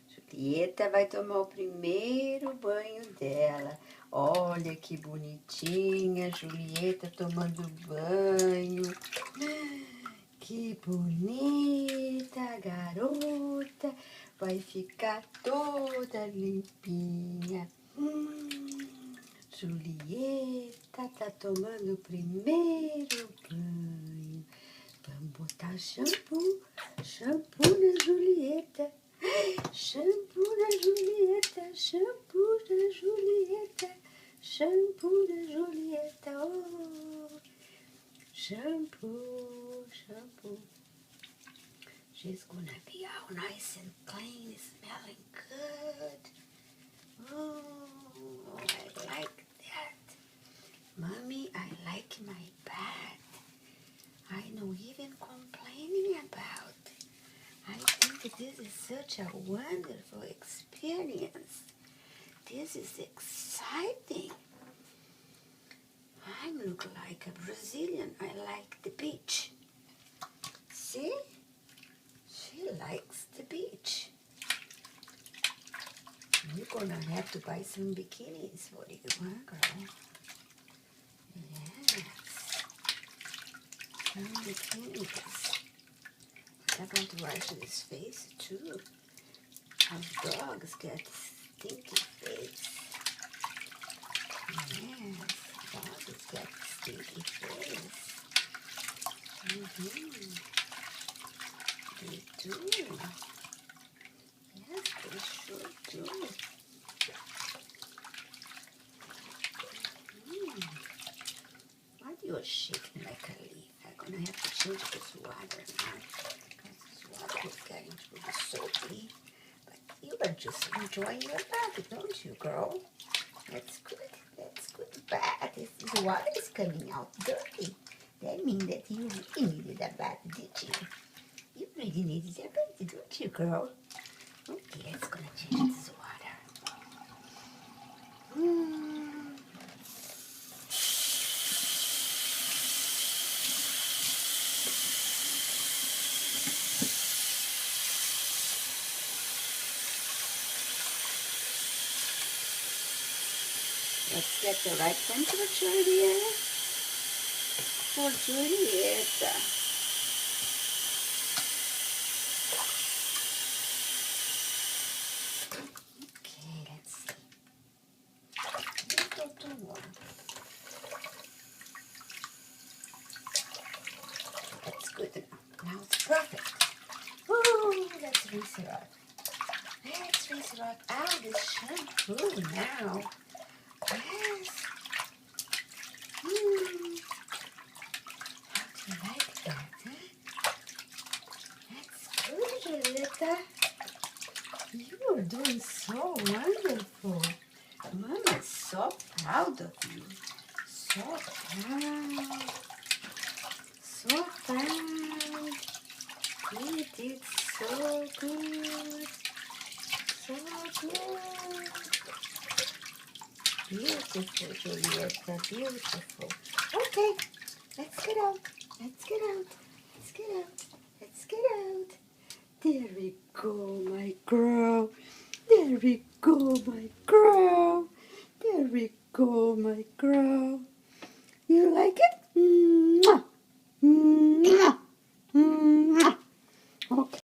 Julieta vai tomar o primeiro banho dela. Olha que bonitinha, Julieta tomando banho. Que bonita garota, vai ficar toda limpinha. Julieta tá tomando o primeiro banho. Vamos botar shampoo na Julieta. Shampoo na Julieta, shampoo na Julieta, shampoo na Julieta, oh, shampoo. She's gonna be all nice and clean, smelling good. Oh, I like that. Mommy, I like my bath. I know even complaining about. I think this is such a wonderful experience. This is exciting. I look like a Brazilian. I like the beach. See? She likes the beach. You're gonna have to buy some bikinis for you, huh, girl? Yes. Some bikinis. I'm going to wash his face too. Our dogs get stinky face. Yes, dogs get stinky face. They do. Yes, they sure do. Why are you shaking like a leaf? I'm gonna have to change this water now. Water is getting really soapy, but you are just enjoying your bath, don't you, girl? That's good. That's good bath. This water is coming out dirty. That means that you really needed a bath, did you? You really needed a bath, don't you, girl? Okay, let's gonna change this water. Let's get the right temperature here for Julieta. Okay, let's see. A little warm. That's good enough. Now it's perfect. Oh, let's rinse it out. Let's rinse it out. Oh, this shampoo now. Yes. How do you like that, huh? That's good, Julieta. You are doing so wonderful. Mama's so proud of you. So proud. So proud. You did so good. So good. Beautiful, Julieta, beautiful. Okay, let's get out. Let's get out. Let's get out. Let's get out. There we go, my girl. There we go, my girl. There we go, my girl. You like it? Mwah.